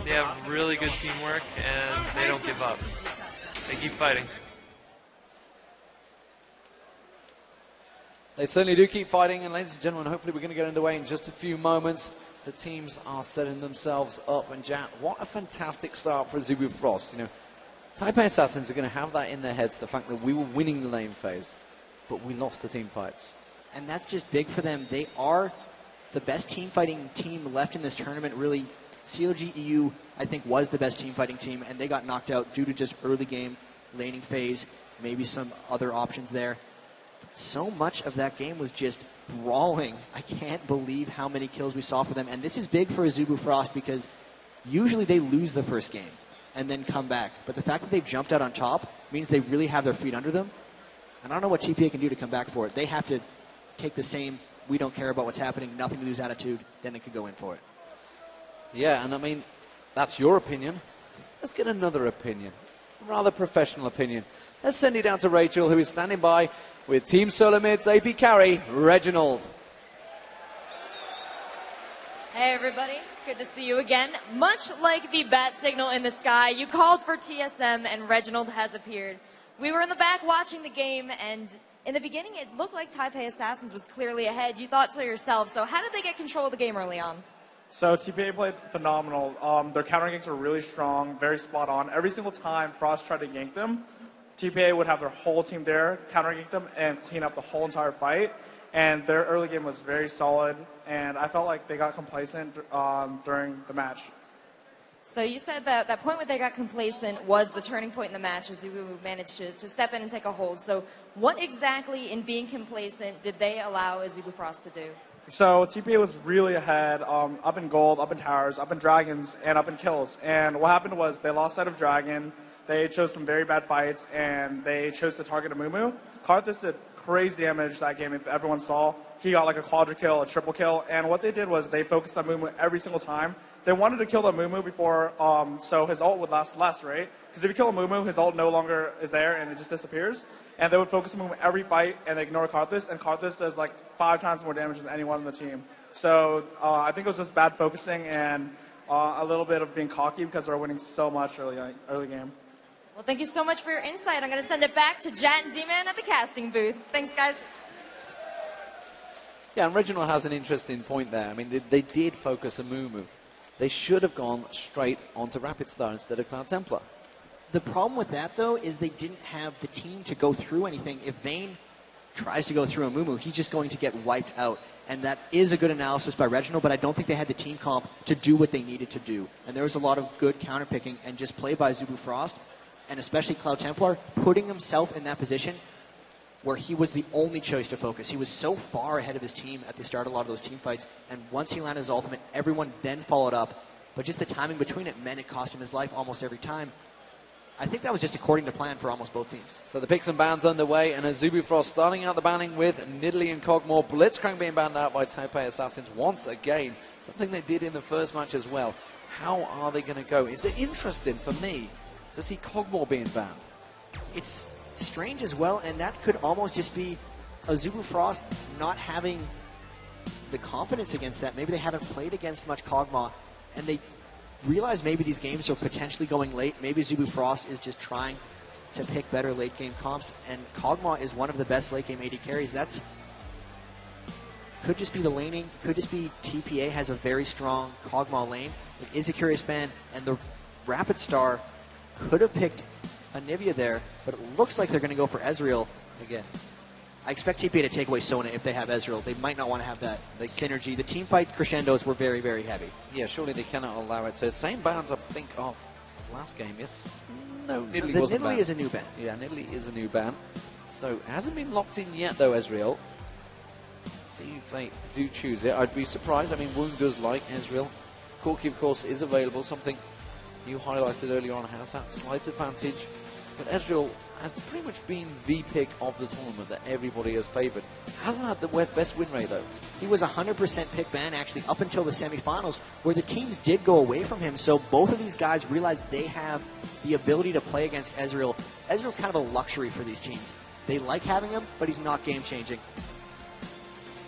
They have really good teamwork, and they don't give up. They keep fighting. They certainly do keep fighting, and ladies and gentlemen, hopefully we're going to get underway in just a few moments. The teams are setting themselves up, and Jack, what a fantastic start for Azubu Frost. You know, TPA Assassins are going to have that in their heads, the fact that we were winning the lane phase, but we lost the team fights. And that's just big for them. They are the best team fighting team left in this tournament. Really, COG EU, I think, was the best team fighting team, and they got knocked out due to just early game laning phase, maybe some other options there. So much of that game was just brawling. I can't believe how many kills we saw for them. And this is big for Azubu Frost because usually they lose the first game and then come back. But the fact that they've jumped out on top means they really have their feet under them. And I don't know what TPA can do to come back for it. They have to take the same, we don't care about what's happening, nothing to lose attitude, then they could go in for it. Yeah, and I mean, that's your opinion. Let's get another opinion, a rather professional opinion. Let's send it down to Rachel, who is standing by with Team Solar Mid's AP carry, Reginald. Hey everybody, good to see you again. Much like the bat signal in the sky, you called for TSM and Reginald has appeared. We were in the back watching the game, and in the beginning it looked like TPA Assassins was clearly ahead. You thought so yourself, so how did they get control of the game early on? So TPA played phenomenal. Their counter ganks were really strong, very spot on. Every single time Frost tried to yank them, TPA would have their whole team there, counter gank them, and clean up the whole entire fight. And their early game was very solid, and I felt like they got complacent during the match. So you said that that point where they got complacent was the turning point in the match as Azubu managed to step in and take a hold. So what exactly in being complacent did they allow Azubu Frost to do? So TPA was really ahead, up in gold, up in towers, up in dragons, and up in kills. And what happened was they lost sight of dragon. They chose some very bad fights, and they chose to target a Mumu. Karthus did crazy damage that game, if everyone saw. He got like a quadra kill, a triple kill, and what they did was they focused on Mumu every single time. They wanted to kill the Mumu before, so his ult would last less, right? Because if you kill a Mumu, his ult no longer is there, and it just disappears. And they would focus on Mumu every fight, and they ignore Karthus, and Karthus does like 5 times more damage than anyone on the team. So I think it was just bad focusing and a little bit of being cocky because they're winning so much early game. Well, thank you so much for your insight. I'm going to send it back to Jat and D-Man at the casting booth. Thanks, guys. Yeah, and Reginald has an interesting point there. I mean, they did focus on Mumu. They should have gone straight onto Rapid Star instead of Cloud Templar. The problem with that, though, is they didn't have the team to go through anything. If Vayne tries to go through a Mumu, he's just going to get wiped out. And that is a good analysis by Reginald, but I don't think they had the team comp to do what they needed to do. And there was a lot of good counterpicking and just play by Azubu Frost, and especially Cloud Templar, putting himself in that position where he was the only choice to focus. He was so far ahead of his team at the start of a lot of those team fights, and once he landed his ultimate, everyone then followed up. But just the timing between it meant it cost him his life almost every time. I think that was just according to plan for almost both teams. So the picks and bans underway, and Azubu Frost starting out the banning with Nidalee and Cogmore. Blitzcrank being banned out by TPA Assassins once again. Something they did in the first match as well. How are they going to go? Is it interesting for me to see Cogmore being banned? It's strange as well, and that could almost just be Azubu Frost not having the confidence against that. Maybe they haven't played against much Cogmore, and they realize maybe these games are potentially going late. Maybe Azubu Frost is just trying to pick better late game comps, and Cogmore is one of the best late game AD carries. That's could just be the laning, could just be TPA has a very strong Cogmore lane. It is a curious ban, and the Rapid Star could have picked Anivia there, but it looks like they're going to go for Ezreal again. I expect TPA to take away Sona if they have Ezreal. They might not want to have that synergy. The team fight crescendos were very, very heavy. Yeah, surely they cannot allow it. So same bans, I think, of last game, yes? No, Nidalee the wasn't Nidalee banned. is a new ban. Yeah, Nidalee is a new ban. So it hasn't been locked in yet, though, Ezreal. See if they do choose it. I'd be surprised. I mean, Wound does like Ezreal. Corki, of course, is available. Something you highlighted earlier on has that slight advantage. But Ezreal has pretty much been the pick of the tournament that everybody has favoured. Hasn't had the best win rate, though. He was 100% pick ban, actually, up until the semifinals, where the teams did go away from him. So both of these guys realized they have the ability to play against Ezreal. Ezreal's kind of a luxury for these teams. They like having him, but he's not game-changing.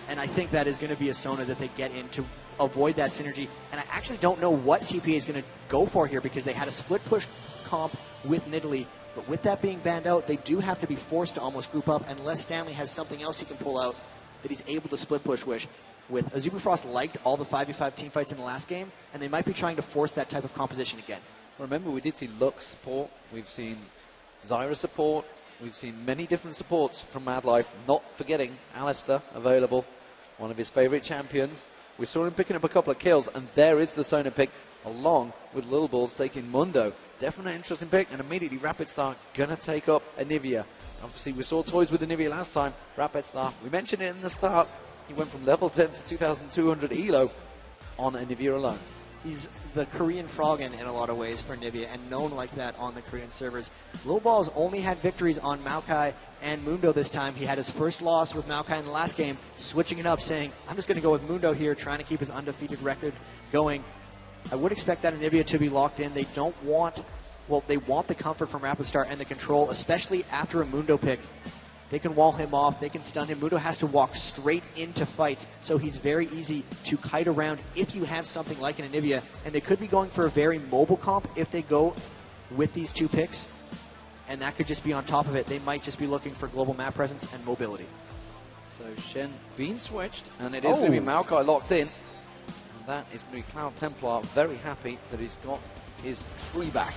And I think that is going to be a Sona that they get into avoid that synergy. And I actually don't know what TPA is going to go for here because they had a split push comp with Nidalee. But with that being banned out, they do have to be forced to almost group up unless Stanley has something else he can pull out that he's able to split push with. Azubifrost liked all the 5v5 team fights in the last game, and they might be trying to force that type of composition again. Remember, we did see Lux support. We've seen Zyra support. We've seen many different supports from Mad Life, not forgetting Alistair available, one of his favorite champions. We saw him picking up a couple of kills, and there is the Sona pick, along with Lil Balls taking Mundo. Definitely an interesting pick, and immediately Rapid Star going to take up Anivia. Obviously, we saw toys with Anivia last time. Rapid Star, we mentioned it in the start, he went from level 10 to 2,200 elo on Anivia alone. He's the Korean Froggen in a lot of ways for Anivia, and known like that on the Korean servers. Lil Balls only had victories on Maokai and Mundo this time. He had his first loss with Maokai in the last game, switching it up, saying, I'm just going to go with Mundo here, trying to keep his undefeated record going. I would expect that Anivia to be locked in. They don't want, well, they want the comfort from Rapid Star and the control, especially after a Mundo pick. They can wall him off, they can stun him. Mundo has to walk straight into fights, so he's very easy to kite around if you have something like an Anivia. And they could be going for a very mobile comp if they go with these two picks. And that could just be on top of it. They might just be looking for global map presence and mobility. So Shen being switched, and it is going to be Maokai locked in. And that is going to be Cloud Templar very happy that he's got his tree back.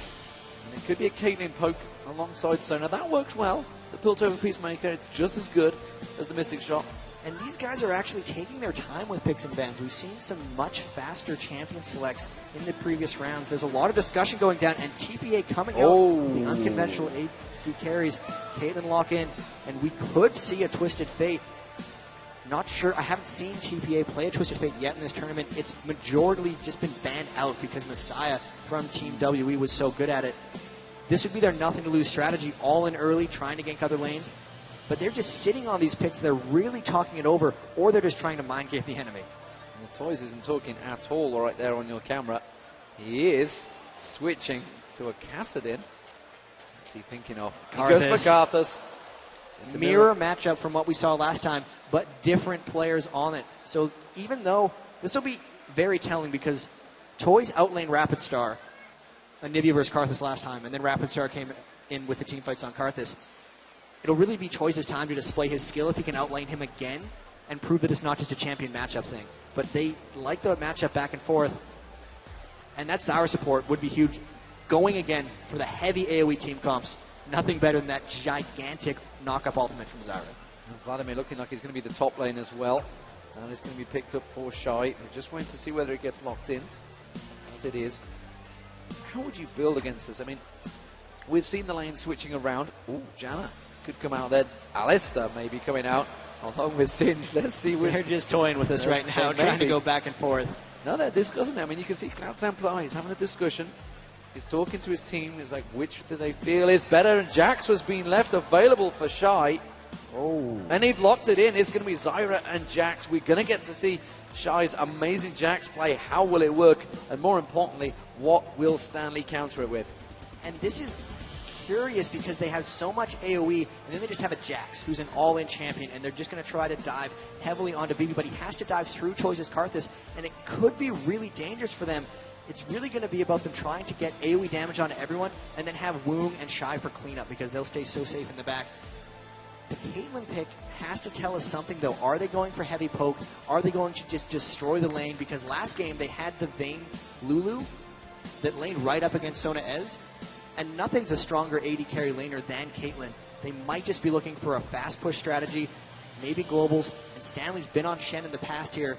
And it could be a Caitlyn poke alongside Sona. That works well. The Piltover Peacemaker, it's just as good as the Mystic Shot. And these guys are actually taking their time with picks and bans. We've seen some much faster champion selects in the previous rounds. There's a lot of discussion going down, and TPA coming out with the unconventional AD carries. Caitlyn lock in, and we could see a Twisted Fate. Not sure. I haven't seen TPA play a Twisted Fate yet in this tournament. It's majorly just been banned out because Messiah from Team WE was so good at it. This would be their nothing-to-lose strategy, all in early, trying to gank other lanes. But they're just sitting on these picks. They're really talking it over, or they're just trying to mind game the enemy. Well, Toys isn't talking at all right there on your camera. He is switching to a Kassadin. What's he thinking of? He goes for Karthus. It's a mirror matchup from what we saw last time, but different players on it. So even though this will be very telling because Toys outlane Rapid Star, Anivia versus Karthus last time, and then Rapid Star came in with the team fights on Karthus. It'll really be Toys' time to display his skill if he can outlane him again and prove that it's not just a champion matchup thing. But they like the matchup back and forth, and that Zyra support would be huge. Going again for the heavy AoE team comps, nothing better than that gigantic knock-up ultimate from Zyra. And Vladimir looking like he's going to be the top lane as well. And it's going to be picked up for Shy. We're just waiting to see whether it gets locked in, as it is. How would you build against this? I mean, we've seen the lane switching around. Ooh, Janna could come out there. Alistair maybe coming out along with Singe. Let's see. They're just toying with us right now, trying to go back and forth. No, they're discussing it. I mean, you can see Cloud Templar. He's having a discussion. He's talking to his team. He's like, which do they feel is better? And Jax was being left available for Shy. Oh. And they've locked it in. It's going to be Zyra and Jax. We're going to get to see Shy's amazing Jax play. How will it work? And more importantly, what will Stanley counter it with? And this is curious because they have so much AoE, and then they just have a Jax who's an all-in champion, and they're just going to try to dive heavily onto BB, but he has to dive through Toys' Karthus, and it could be really dangerous for them. It's really going to be about them trying to get AoE damage onto everyone, and then have Woong and Shy for cleanup because they'll stay so safe in the back. The Caitlyn pick has to tell us something, though. Are they going for heavy poke? Are they going to just destroy the lane? Because last game they had the Vayne Lulu that laned right up against Sona Ez, and nothing's a stronger AD carry laner than Caitlyn. They might just be looking for a fast push strategy, maybe globals, and Stanley's been on Shen in the past here.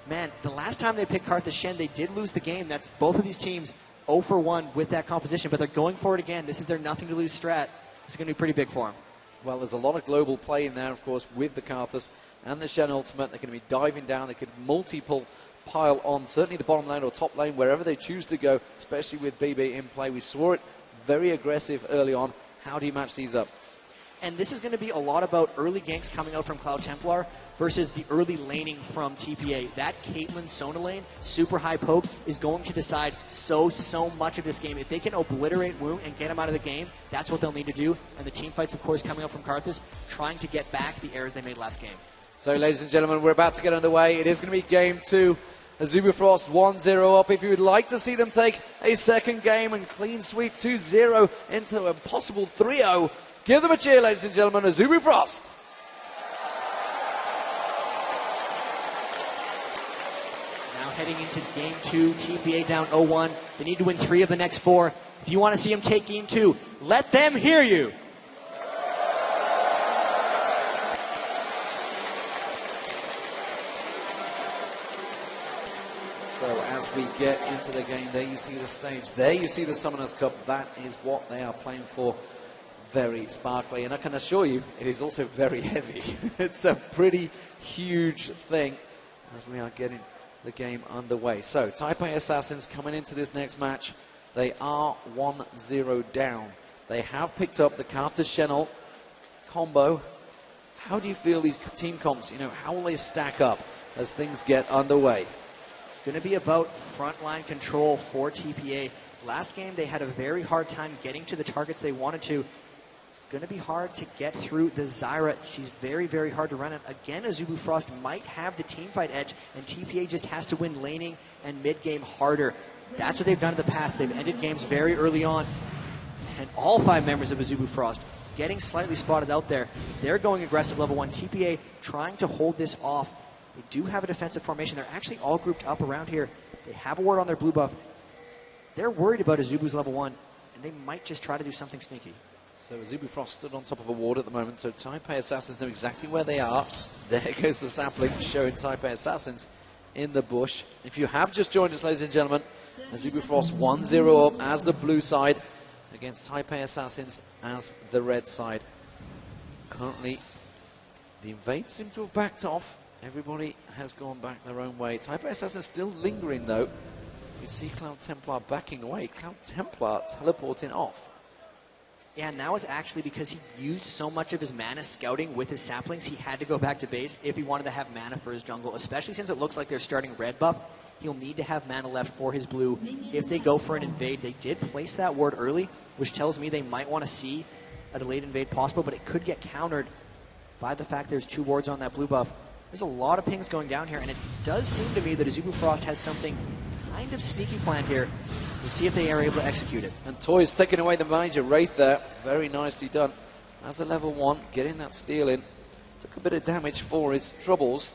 Man, the last time they picked Karthus Shen, they did lose the game. That's both of these teams 0 for 1 with that composition, but they're going for it again. This is their nothing-to-lose strat. It's going to be pretty big for them. Well, there's a lot of global play in there, of course, with the Karthus and the Shen ultimate. They're going to be diving down. They could multiple pile on, certainly the bottom lane or top lane, wherever they choose to go, especially with BB in play. We saw it very aggressive early on. How do you match these up? And this is going to be a lot about early ganks coming out from Cloud Templar versus the early laning from TPA. That Caitlyn Sona lane, super high poke, is going to decide so much of this game. If they can obliterate Woong and get him out of the game, that's what they'll need to do. And the team fights, of course, coming up from Karthus, trying to get back the errors they made last game. So, ladies and gentlemen, we're about to get underway. It is going to be game 2. Azubifrost 1-0 up. If you would like to see them take a second game and clean sweep 2-0 into a possible 3-0, give them a cheer, ladies and gentlemen. Azubifrost. Now heading into game 2, TPA down 0-1. They need to win 3 of the next 4. If you want to see them take game 2, let them hear you. So as we get into the game, there you see the stage. There you see the Summoners Cup. That is what they are playing for. Very sparkly. And I can assure you, it is also very heavy. It's a pretty huge thing as we are getting the game underway. So Taipei Assassins coming into this next match. They are 1-0 down. They have picked up the Carthage-Chenel combo. How do you feel these team comps, how will they stack up as things get underway? It's going to be about frontline control for TPA. Last game, they had a very hard time getting to the targets they wanted to. It's going to be hard to get through the Zyra. She's very, very hard to run at. Again, Azubifrost might have the teamfight edge, and TPA just has to win laning and mid-game harder. That's what they've done in the past. They've ended games very early on. And all 5 members of Azubifrost getting slightly spotted out there. They're going aggressive level 1. TPA trying to hold this off. They do have a defensive formation. They're actually all grouped up around here. They have a ward on their blue buff. They're worried about Azubu's level 1, and they might just try to do something sneaky. So Azubifrost stood on top of a ward at the moment, so Taipei Assassins know exactly where they are. There goes the sapling showing Taipei Assassins in the bush. If you have just joined us, ladies and gentlemen, Azubifrost 1-0 up as the blue side against Taipei Assassins as the red side. Currently, the Invade seem to have backed off. Everybody has gone back their own way. Taipei Assassins still lingering, though. You see Cloud Templar backing away. Cloud Templar teleporting off. Yeah, and that was actually because he used so much of his mana scouting with his saplings, he had to go back to base if he wanted to have mana for his jungle, especially since it looks like they're starting red buff. He'll need to have mana left for his blue. If they go for an invade, they did place that ward early, which tells me they might want to see a delayed invade possible, but it could get countered by the fact there's 2 wards on that blue buff. There's a lot of pings going down here, and it does seem to me that Azubifrost has something kind of sneaky planned here. We'll see if they are able to execute it. And Toy's taking away the Major Wraith there. Very nicely done. As a level 1, getting that steal in. Took a bit of damage for his troubles.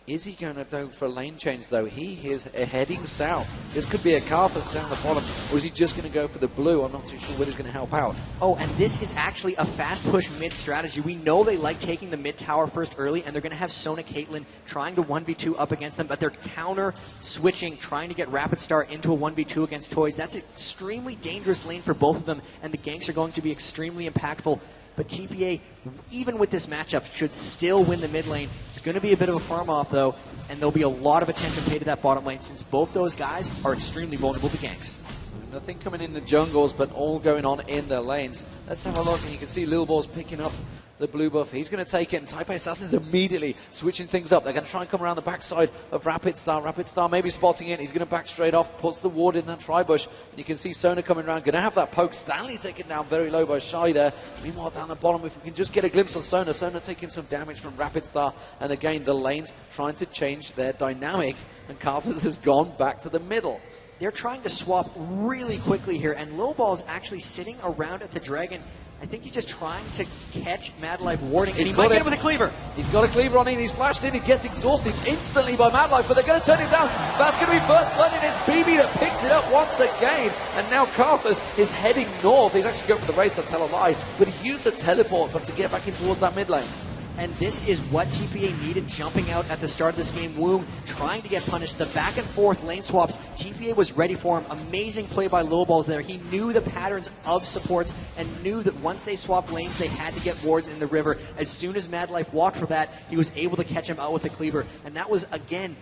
Is he going to go for a lane change, though? He is heading south. This could be a Carthage down the bottom, or is he just going to go for the blue? I'm not too sure whether he's going to help out. Oh, and this is actually a fast push mid strategy. We know they like taking the mid tower first early, and they're going to have Sona Caitlyn trying to 1v2 up against them, but they're counter switching, trying to get Rapid Star into a 1v2 against Toys. That's an extremely dangerous lane for both of them, and the ganks are going to be extremely impactful. But TPA, even with this matchup, should still win the mid lane. It's going to be a bit of a farm off, though, and there'll be a lot of attention paid to that bottom lane since both those guys are extremely vulnerable to ganks. So nothing coming in the jungles, but all going on in their lanes. Let's have a look, and you can see Lil Ball's picking up the blue buff. He's going to take it, and Taipei Assassins immediately switching things up. They're going to try and come around the backside of Rapid Star. Rapid Star maybe spotting it. He's going to back straight off, puts the ward in that tri-bush. And you can see Sona coming around, going to have that poke. Stanley taken down very low by Shy there. Meanwhile, down the bottom, if we can just get a glimpse of Sona. Sona taking some damage from Rapid Star. And again, the lanes trying to change their dynamic. And Carthage has gone back to the middle. They're trying to swap really quickly here, and Lil Ball's actually sitting around at the Dragon. I think he's just trying to catch Mad Life warding, and he might get it with a cleaver. He's got a cleaver on him, he's flashed in, he gets exhausted instantly by Mad Life, but they're going to turn him down. That's going to be first blood, and it's BB that picks it up once again. And now Carthage is heading north. He's actually going for the Wraith, to tell a lie, but he used the teleport but to get back in towards that mid lane. And this is what TPA needed, jumping out at the start of this game. Woong trying to get punished. The back and forth lane swaps, TPA was ready for him. Amazing play by Lil Balls there. He knew the patterns of supports and knew that once they swapped lanes, they had to get wards in the river. As soon as Mad Life walked for that, he was able to catch him out with the cleaver. And that was, again,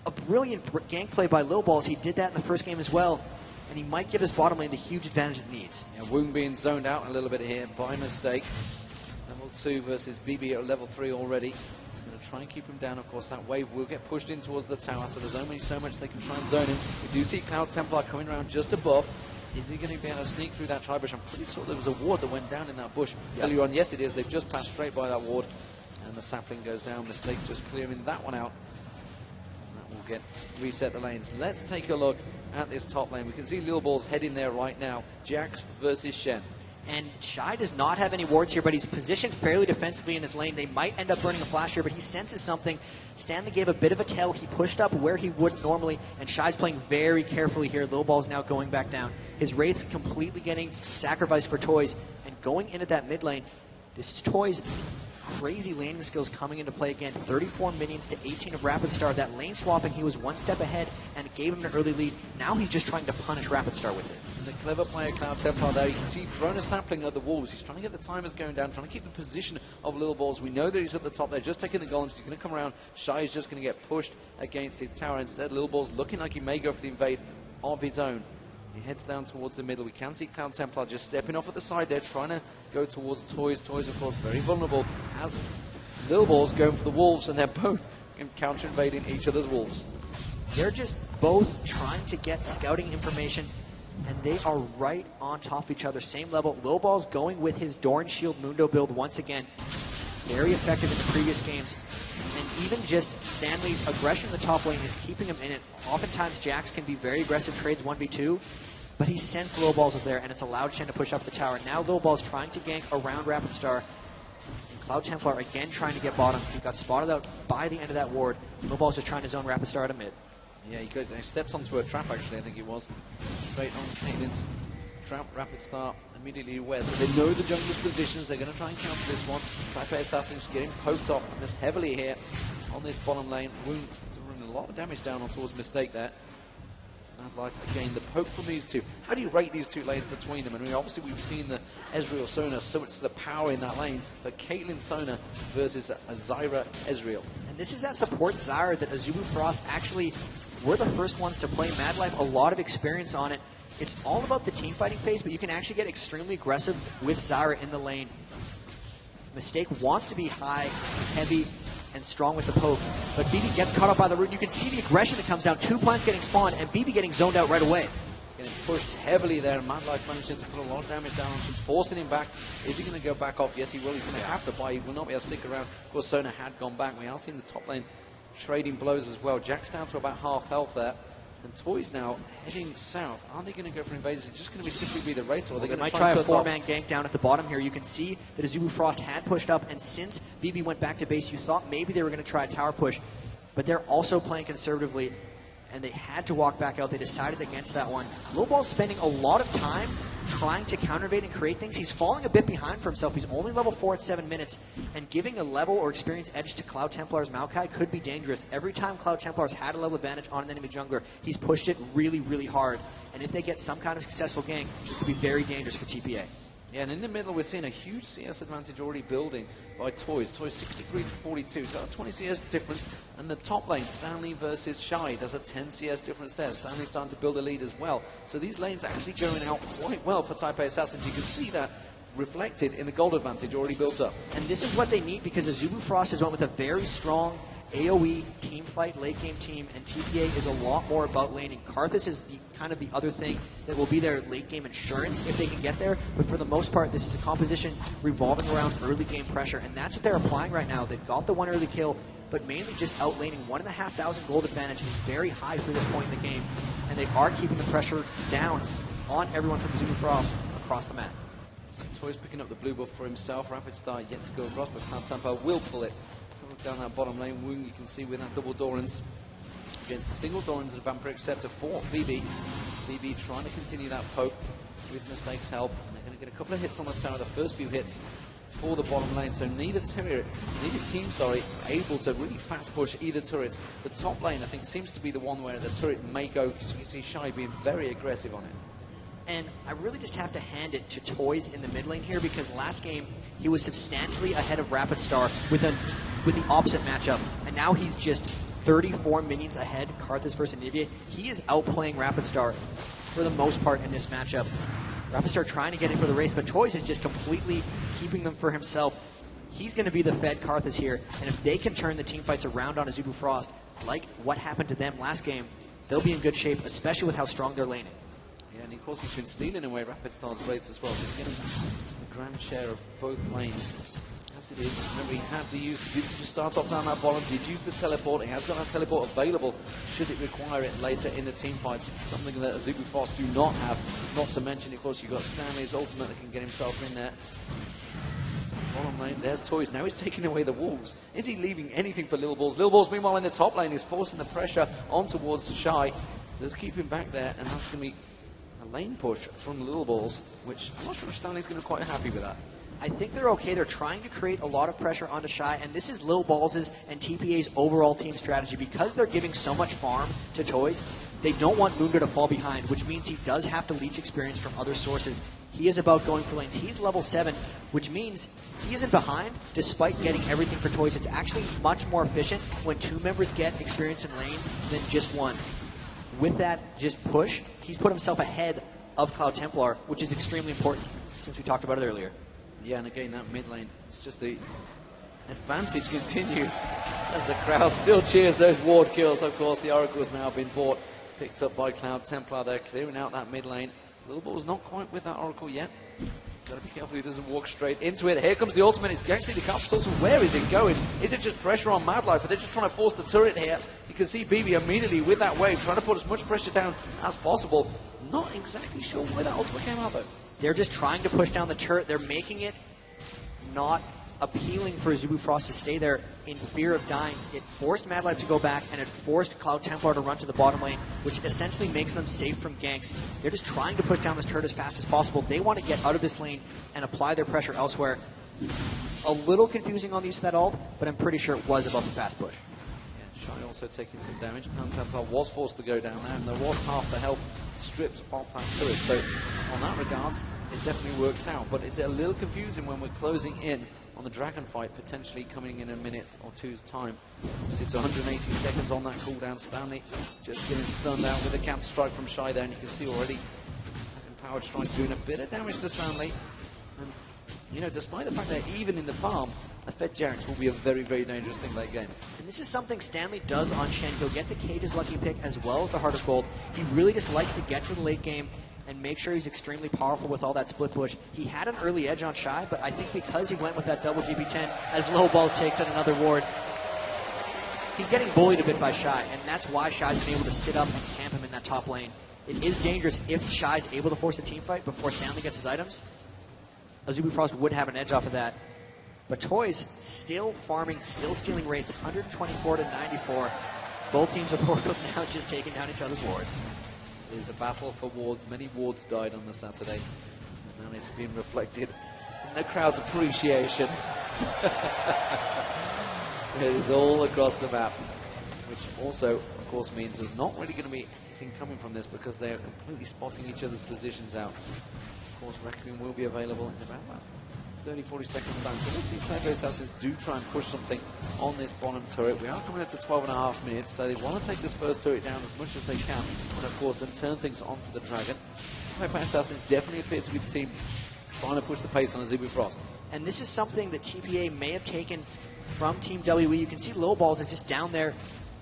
a brilliant gank play by Lil Balls. He did that in the first game as well. And he might give his bottom lane the huge advantage it needs. Yeah, Woong being zoned out a little bit here by mistake. Level 2 versus BB at level 3 already. Going to try and keep him down. Of course, that wave will get pushed in towards the tower, so there's only so much they can try and zone him. We do see Cloud Templar coming around just above. Is he going to be able to sneak through that tri-bush? I'm pretty sure there was a ward that went down in that bush earlier on. Yes, it is. They've just passed straight by that ward. And the sapling goes down. Mistake just clearing that one out. That will get reset the lanes. Let's take a look at this top lane. We can see Lil Ball's heading there right now. Jax versus Shen. And Shy does not have any wards here, but he's positioned fairly defensively in his lane. They might end up burning a flash here, but he senses something. Stanley gave a bit of a tell. He pushed up where he wouldn't normally, and Shy's playing very carefully here. Lil Ball's now going back down. His Wraith's completely getting sacrificed for Toys, and going into that mid lane, this is Toys' crazy laning skills coming into play again. 34 minions to 18 of Rapid Star. That lane swapping, he was one step ahead, and it gave him an early lead. Now he's just trying to punish Rapid Star with it. The clever player Cloud Templar there. You can see throwing a sapling at the walls. He's trying to get the timers going down, trying to keep the position of Lil Balls. We know that he's at the top there, just taking the golems. He's going to come around. Shy is just going to get pushed against his tower. Instead, Lil Balls looking like he may go for the invade of his own. He heads down towards the middle. We can see Cloud Templar just stepping off at the side there, trying to go towards Toys. Toys, of course, very vulnerable. Has Lil Balls going for the wolves, and they're both counter-invading each other's wolves. They're just both trying to get scouting information, and they are right on top of each other, same level. Lil Ball's going with his Doran Shield Mundo build once again. Very effective in the previous games. And even just Stanley's aggression in the top lane is keeping him in it. Oftentimes, Jax can be very aggressive trades 1v2, but he sensed Lil Balls was there, and it's allowed Shen to push up the tower. Now Lil Ball's trying to gank around Rapid Star. And Cloud Templar again trying to get bottom. He got spotted out by the end of that ward. Lil Ball's just trying to zone Rapid Star at a mid. Yeah, he steps onto a trap, actually, I think it was. Straight on Caitlin's trap. Rapid Star immediately aware. So they know the jungler's positions. They're going to try and counter this one. TPA Assassin's getting poked off just heavily here on this bottom lane. Wound doing a lot of damage down on towards Mistake there. Mad Life, again, the poke from these two. How do you rate these two lanes between them? I mean, obviously we've seen the Ezreal Sona, so it's the power in that lane. But Caitlyn Sona versus a Zyra Ezreal. And this is that support Zyra that Azubu Frost actually were the first ones to play Mad Life, a lot of experience on it. It's all about the team fighting phase, but you can actually get extremely aggressive with Zyra in the lane. Mistake wants to be high, heavy, and strong with the poke, but BB gets caught up by the root. You can see the aggression that comes down. 2 plants getting spawned, and BB getting zoned out right away. Getting pushed heavily there, and Mad Life manages to put a lot of damage down on him, forcing him back. Is he going to go back off? Yes, he will. He's going to have to buy. He will not be able to stick around. Of course, Sona had gone back. We are seeing the top lane trading blows as well. Jack's down to about half health there. And Toys now heading south. Are they going to go for invaders? Is it just going to be simply be the Wraith, or are they going to try a 4-man gank down at the bottom here? You can see that Azubu Frost had pushed up, and since BB went back to base, you thought maybe they were going to try a tower push, but they're also playing conservatively, and they had to walk back out. They decided against that one. Lil Ball's spending a lot of time trying to counter-invade and create things. He's falling a bit behind for himself. He's only level 4 at 7 minutes, and giving a level or experience edge to Cloud Templar's Maokai could be dangerous. Every time Cloud Templar's had a level advantage on an enemy jungler, he's pushed it really, really hard. And if they get some kind of successful gank, it could be very dangerous for TPA. Yeah, and in the middle, we're seeing a huge CS advantage already building by Toys. Toys 63 to 42. He's got a 20 CS difference. And the top lane, Stanley versus Shy, there's a 10 CS difference there. Stanley's starting to build a lead as well. So these lanes actually going out quite well for TPA Assassins. You can see that reflected in the gold advantage already built up. And this is what they need, because Azubu Frost has went with a very strong AoE team fight late game team, and TPA is a lot more about laning. Karthus is kind of the other thing that will be their late game insurance if they can get there, but for the most part this is a composition revolving around early game pressure, and that's what they're applying right now. They've got the one early kill, but mainly just outlaning. 1,500 gold advantage is very high for this point in the game, and they are keeping the pressure down on everyone from Azubu Frost across the map. Toys picking up the blue buff for himself. Rapid Star yet to go across, but Cloud Templar will pull it. Down that bottom lane, Woong, you can see with that double Dorans against the single Dorans and Vampiric Scepter for BB. BB trying to continue that poke with Mistake's help. And they're going to get a couple of hits on the tower, the first few hits for the bottom lane. So neither team, able to really fast push either turrets. The top lane, I think, seems to be the one where the turret may go. So you see Shy being very aggressive on it. And I really just have to hand it to Toys in the mid lane here, because last game he was substantially ahead of Rapid Star with the opposite matchup, and now he's just 34 minions ahead, Karthus versus Anivia. He is outplaying Rapid Star for the most part in this matchup. Rapid Star trying to get in for the race, but Toys is just completely keeping them for himself. He's going to be the fed Karthus here, and if they can turn the team fights around on Azubu Frost, like what happened to them last game, they'll be in good shape, especially with how strong they're laning. Yeah, and of course he's been stealing away Rapid Star's rates as well, so he's getting a grand share of both lanes. As It is. Remember, he had to use, did just start off down that bottom, did use the teleport. He has got that teleport available should it require it later in the team fights. Something that AZF do not have. Not to mention, of course, you've got Stanley's ultimate that can get himself in there. Bottom lane, there's Toys. Now he's taking away the Wolves. Is he leaving anything for Lil Balls? Lil Balls, meanwhile, in the top lane, is forcing the pressure on towards Shy. Does keep him back there, and that's going to be a lane push from Lil Balls, which I'm not sure if Stanley's going to be quite happy with that. I think they're okay. They're trying to create a lot of pressure onto Shy, and this is Lil Balls' and TPA's overall team strategy. Because they're giving so much farm to Toys, they don't want Moonga to fall behind, which means he does have to leech experience from other sources. He is about going for lanes. He's level 7, which means he isn't behind despite getting everything for Toys. It's actually much more efficient when 2 members get experience in lanes than just one. With that just push, he's put himself ahead of Cloud Templar, which is extremely important since we talked about it earlier. Yeah, and again, that mid lane, it's just the advantage continues as the crowd still cheers those ward kills. Of course, the Oracle's now been bought, picked up by Cloud Templar. They're clearing out that mid lane. Lil Ball's not quite with that Oracle yet. Got to be careful he doesn't walk straight into it. Here comes the ultimate. It's actually the capital. So where is it going? Is it just pressure on Mad Life? Are they just trying to force the turret here? You can see BB immediately with that wave, trying to put as much pressure down as possible. Not exactly sure where that ultimate came out, though. They're just trying to push down the turret. They're making it not appealing for AZF to stay there in fear of dying. It forced Mad Life to go back, and it forced Cloud Templar to run to the bottom lane, which essentially makes them safe from ganks. They're just trying to push down this turret as fast as possible. They want to get out of this lane and apply their pressure elsewhere. A little confusing on the use of that ult, but I'm pretty sure it was above the fast push. Shy also taking some damage. Cloud Templar was forced to go down there, and there was half the health stripped off that turret. So, on that regards, it definitely worked out. But it's a little confusing when we're closing in on the Dragon fight, potentially coming in a minute or two's time. So it's 180 seconds on that cooldown. Stanley just getting stunned out with a counter strike from Shy there, and you can see already Empowered Strike doing a bit of damage to Stanley. And, you know, despite the fact that even in the farm, a Fed Jax will be a very, very dangerous thing late game. And this is something Stanley does on Shen. He'll get the Cage's lucky pick as well as the Heart of Gold. He really just likes to get to the late game and make sure he's extremely powerful with all that split push. He had an early edge on Shy, but I think because he went with that double GB10 as Low Balls takes out another ward, he's getting bullied a bit by Shy, and that's why Shy's been able to sit up and camp him in that top lane. It is dangerous if Shy's able to force a team fight before Stanley gets his items. AZF would have an edge off of that. But Toys still farming, still stealing rates, 124 to 94. Both teams of Oracles now just taking down each other's wards. It is a battle for wards. Many wards died on the Saturday. And it's been reflected in the crowd's appreciation. It is all across the map. Which also, of course, means there's not really going to be anything coming from this because they are completely spotting each other's positions out. Of course, Requiem will be available in about 30-40 seconds time. So let's see if Taco Assassins do try and push something on this bottom turret. We are coming up to 12.5 minutes, so they want to take this first turret down as much as they can, and of course then turn things onto the Dragon. Taco Assassins definitely appear to be the team trying to push the pace on AZF. And this is something that TPA may have taken from Team WE. You can see Low Balls is just down there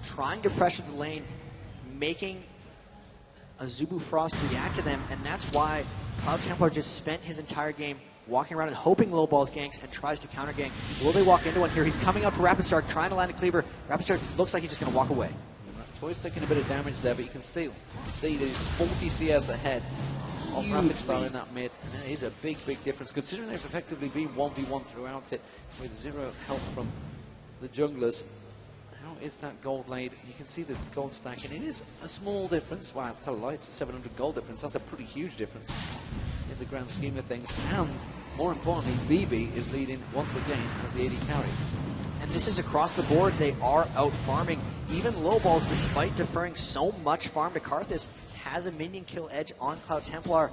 trying to pressure the lane, making AZF react to them, and that's why Cloud Templar just spent his entire game walking around and hoping Low Balls ganks and tries to counter gank. Will they walk into one here? He's coming up for Rapid Star, trying to land a cleaver. Rapid Star looks like he's just going to walk away. Toy's taking a bit of damage there, but you can see that he's 40 CS ahead of Rapid Star in that mid. And that is a big, big difference, considering they've effectively been 1v1 throughout it with 0 help from the junglers. How is that gold laid? You can see the gold stacking. It is a small difference. Wow, it's a lie. It's a 700 gold difference. That's a pretty huge difference in the grand scheme of things. And more importantly, BB is leading once again as the AD carry. And this is across the board. They are out farming. Even Low Balls, despite deferring so much farm to Karthus, has a minion kill edge on Cloud Templar.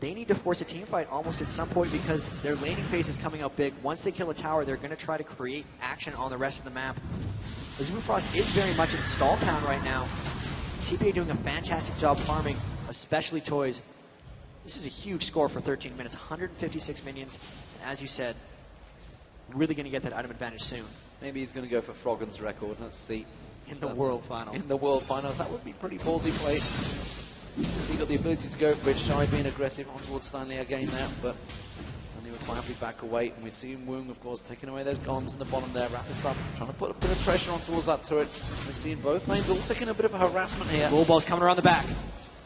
They need to force a team fight almost at some point because their laning phase is coming out big. Once they kill a tower, they're going to try to create action on the rest of the map. AZF is very much in stall town right now. TPA doing a fantastic job farming, especially Toys. This is a huge score for 13 minutes, 156 minions. And as you said, really going to get that item advantage soon. Maybe he's going to go for Froggen's record. Let's see. In the World Finals. In the World Finals. That would be pretty ballsy play. He got the ability to go for it. Shy being aggressive on towards Stanley again there, but Stanley with quietly back away, and we see Woong, of course, taking away those golems in the bottom there. Rapid Star trying to put a bit of pressure on towards that turret. We're seeing both lanes all taking a bit of a harassment here. Bullball's coming around the back.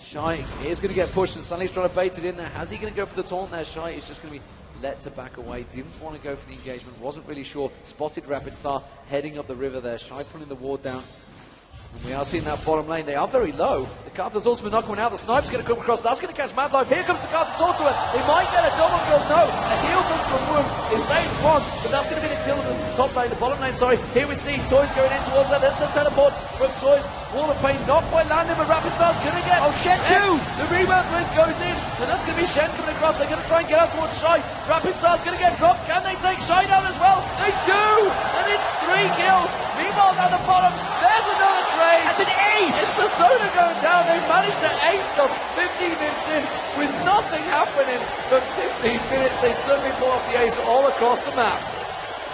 Shy is going to get pushed, and Stanley's trying to bait it in there. How's he going to go for the taunt there? Shy is just going to be let to back away. Didn't want to go for the engagement. Wasn't really sure. Spotted Rapid Star heading up the river there. Shy pulling the ward down. And we are seeing that bottom lane. They are very low. The Carthus ultimate not coming out. The sniper's going to come across. That's going to catch Mad Life. Here comes the Carthus ultimate. They might get a double kill. No. A heal from Woong. It saves one, but that's going to be the kill of the top lane, the bottom lane, sorry. Here we see Toys going in towards that. There's the teleport from Toys. Wall of Pain not quite landing, but Rapid Star's going to get... Oh, Shen too! The rebound blitz goes in, and that's going to be Shen coming across. They're going to try and get out towards Shy. Rapid Star's going to get dropped. Can they take Shy down as well? They do! And it's 3 kills. Meanwhile, down the bottom, there's another trade. That's an ace! It's the Soda going down. They managed to ace them 15 minutes in with nothing happening for 15 minutes. They suddenly pull off the ace all across the map.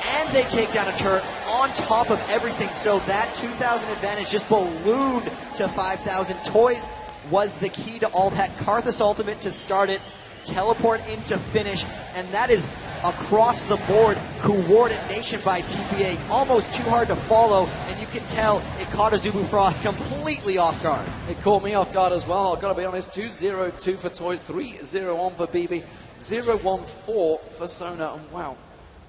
And they take down a turret on top of everything, so that 2,000 advantage just ballooned to 5,000. Toys was the key to all that. Karthus ultimate to start it, teleport into finish, and that is across the board coordination by TPA. Almost too hard to follow, and you can tell it caught Azubu Frost completely off guard. It caught me off guard as well, I've got to be honest. 2-0-2 for Toys, 3-0-1 for BB, 0-1-4 for Sona, and wow.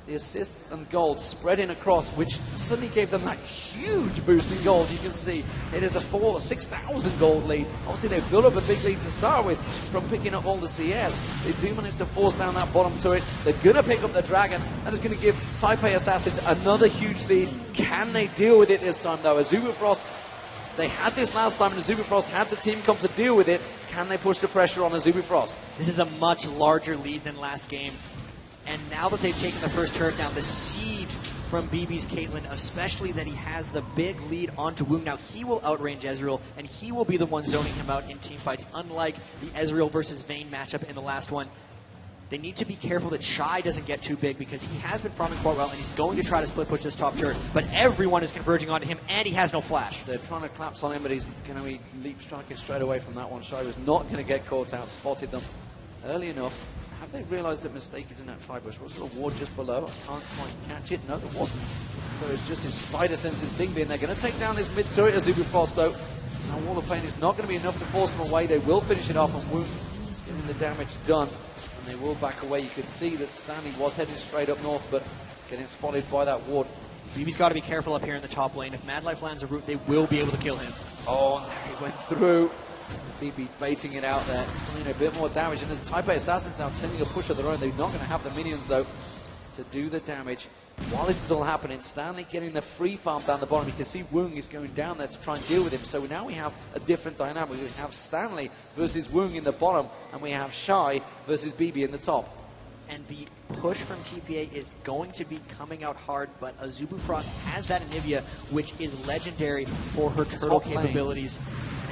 The assists and gold spreading across, which suddenly gave them that huge boost in gold. You can see it is a 6,000 gold lead. Obviously, they built up a big lead to start with from picking up all the CS. They do manage to force down that bottom turret. They're going to pick up the Dragon. That is going to give Taipei Assassins another huge lead. Can they deal with it this time, though? Azubu Frost, they had this last time, and Azubu Frost had the team come to deal with it. Can they push the pressure on Azubu Frost? This is a much larger lead than last game. And now that they've taken the first turret down, the siege from BB's Caitlyn, especially that he has the big lead onto Woong. Now he will outrange Ezreal, and he will be the one zoning him out in team fights, unlike the Ezreal versus Vayne matchup in the last one. They need to be careful that Shy doesn't get too big, because he has been farming quite well, and he's going to try to split push this top turret, but everyone is converging onto him, and he has no flash. They're trying to collapse on him, but he's going to be leap striking straight away from that one. Shy was not going to get caught out, spotted them early enough. Have they realised that mistake is in that tri-bush? Was there a ward just below? I can't quite catch it. No, there wasn't. So it's just his spider senses sting being. They're going to take down this mid turret Azubu Frost, though. Now Wall of Pain is not going to be enough to force them away. They will finish it off, and Woong getting the damage done. And they will back away. You could see that Stanley was heading straight up north, but getting spotted by that ward. BB's got to be careful up here in the top lane. If Mad Life lands a root, they will be able to kill him. Oh, and there he went through. BB baiting it out there, doing a bit more damage, and as Taipei Assassins now tending to push of their own, they're not going to have the minions though to do the damage. While this is all happening, Stanley getting the free farm down the bottom. You can see Woong is going down there to try and deal with him, so now we have a different dynamic. We have Stanley versus Woong in the bottom, and we have Shy versus BB in the top. And the push from TPA is going to be coming out hard, but Azubu Frost has that Anivia, which is legendary for her turtle capabilities.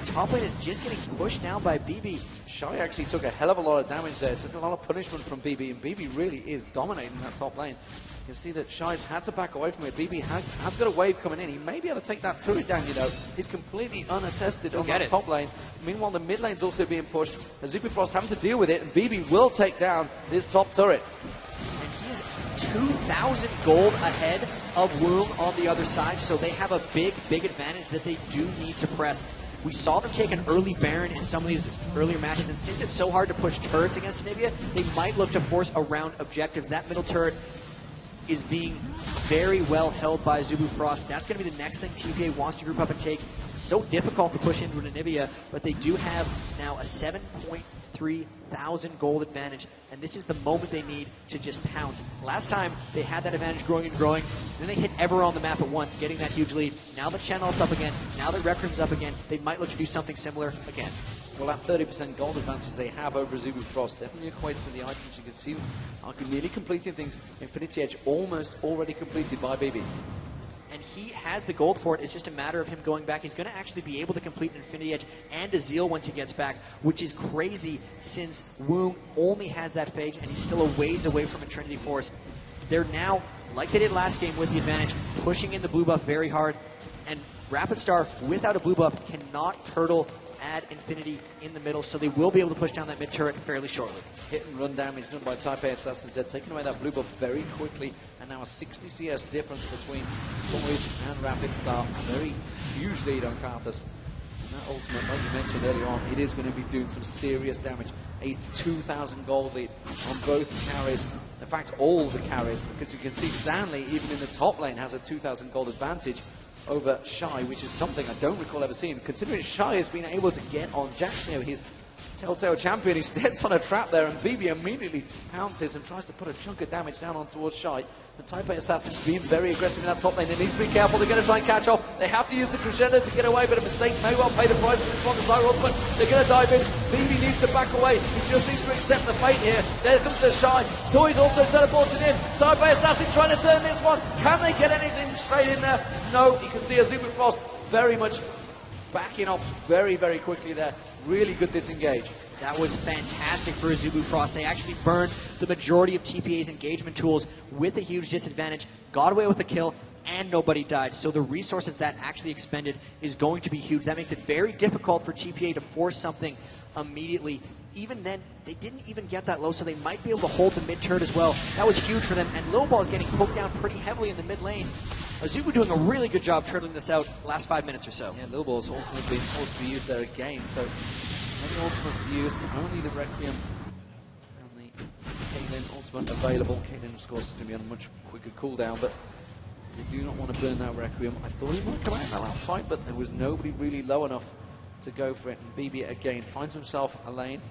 Top lane is just getting pushed down by BB. Shy actually took a hell of a lot of damage there, took a lot of punishment from BB, and BB really is dominating that top lane. You can see that Shy's had to back away from it. BB has got a wave coming in. He may be able to take that turret down, you know. He's completely unattested on that top lane. Meanwhile, the mid lane's also being pushed. Azubu Frost having to deal with it, and BB will take down this top turret. And he's 2,000 gold ahead of Woong on the other side, so they have a big advantage that they do need to press. We saw them take an early Baron in some of these earlier matches, and since it's so hard to push turrets against Anivia, they might look to force around objectives. That middle turret is being very well held by Azubu Frost. That's going to be the next thing TPA wants to group up and take. It's so difficult to push into an Anivia, but they do have now a 7.3 thousand gold advantage, and this is the moment they need to just pounce. Last time they had that advantage growing and growing, then they hit everyone on the map at once, getting that huge lead. Now that Channel's up again, now that Rec Room's up again, they might look to do something similar again. Well, that 30% gold advantage they have over Azubu Frost definitely equates to the items. You can see them are really completing things. Infinity Edge almost already completed by BB. And he has the gold for it. It's just a matter of him going back. He's going to actually be able to complete an Infinity Edge and a Zeal once he gets back, which is crazy since Woong only has that phage and he's still a ways away from a Trinity Force. They're now, like they did last game with the advantage, pushing in the blue buff very hard. And Rapid Star, without a blue buff, cannot turtle add Infinity in the middle, so they will be able to push down that mid turret fairly shortly. Hit and run damage done by Type A Assassin Z, taking away that blue buff very quickly, and now a 60 CS difference between Toys and Rapid Star. Very huge lead on Karthus. And that ultimate, like you mentioned earlier on, it is going to be doing some serious damage. A 2,000 gold lead on both carries. In fact, all the carries, because you can see Stanley, even in the top lane, has a 2,000 gold advantage over Shy, which is something I don't recall ever seeing. Considering Shy has been able to get on Jax, his Telltale champion, he steps on a trap there, and BB immediately pounces and tries to put a chunk of damage down on towards Shy. The Type A Assassin's being very aggressive in that top lane. They need to be careful. They're going to try and catch off. They have to use the crescendo to get away, but a mistake may well pay the price for this one. The Zyra ultimate. They're going to dive in. BB needs to back away. He just needs to accept the fate here. There comes the Shy. Toys also teleported in. Type A Assassin trying to turn this one. Can they get anything straight in there? No. You can see Azuma Frost very much backing off very, very quickly there. Really good disengage. That was fantastic for Azubu Frost. They actually burned the majority of TPA's engagement tools with a huge disadvantage, got away with the kill, and nobody died. So the resources that actually expended is going to be huge. That makes it very difficult for TPA to force something immediately. Even then, they didn't even get that low, so they might be able to hold the mid turret as well. That was huge for them, and Lil Ball is getting poked down pretty heavily in the mid lane. Azubu doing a really good job turtling this out last 5 minutes or so. Yeah, Lil Ball's ultimately being forced to be used there again, so the ultimate's used, only the Requiem and the Caitlyn ultimate available. Caitlyn, of course, is going to be on a much quicker cooldown, but they do not want to burn that Requiem. I thought he might come out in that last fight, but there was nobody really low enough to go for it. And BB again finds himself a lane,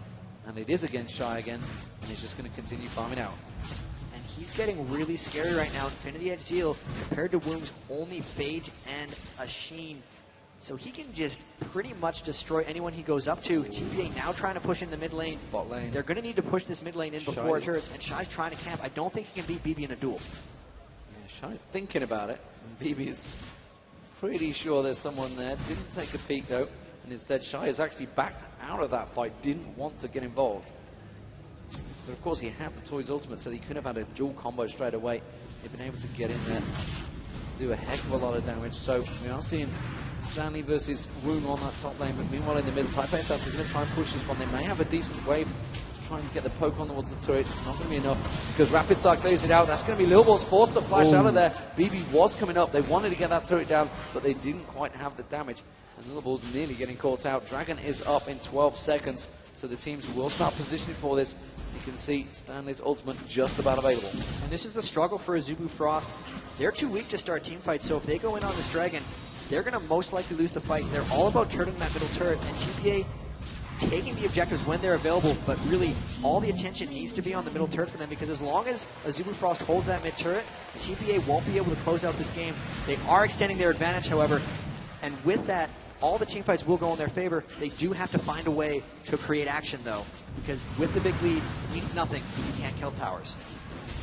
and it is against Shy again, and he's just going to continue farming out. And he's getting really scary right now. Infinity Edge Seal, compared to Womb's only Phage and a Sheen. So he can just pretty much destroy anyone he goes up to. TPA now trying to push in the mid lane. Bot lane. They're going to need to push this mid lane in before turrets, and Shy's trying to camp. I don't think he can beat BB in a duel. Yeah, Shy's thinking about it, and BB's pretty sure there's someone there. Didn't take a peek though, and instead Shy has actually backed out of that fight, didn't want to get involved. But of course he had the Toys ultimate, so he could have had a dual combo straight away. He'd been able to get in there, do a heck of a lot of damage. So we are seeing Stanley versus Woon on that top lane, but meanwhile in the middle, Type A Assassin is going to try and push this one. They may have a decent wave to try and get the poke on towards the turret. It's not going to be enough because Rapid Star clears it out. That's going to be Lil Ball's forced to flash out of there. BB was coming up. They wanted to get that turret down, but they didn't quite have the damage. And Lil Ball's nearly getting caught out. Dragon is up in 12 seconds, so the teams will start positioning for this. You can see Stanley's ultimate just about available. And this is the struggle for Azubu Frost. They're too weak to start team fights, so if they go in on this Dragon, they're going to most likely lose the fight. They're all about turning that middle turret, and TPA taking the objectives when they're available, but really all the attention needs to be on the middle turret for them, because as long as Azubu Frost holds that mid turret, TPA won't be able to close out this game. They are extending their advantage, however, and with that, all the team fights will go in their favor. They do have to find a way to create action, though, because with the big lead, it means nothing if you can't kill towers.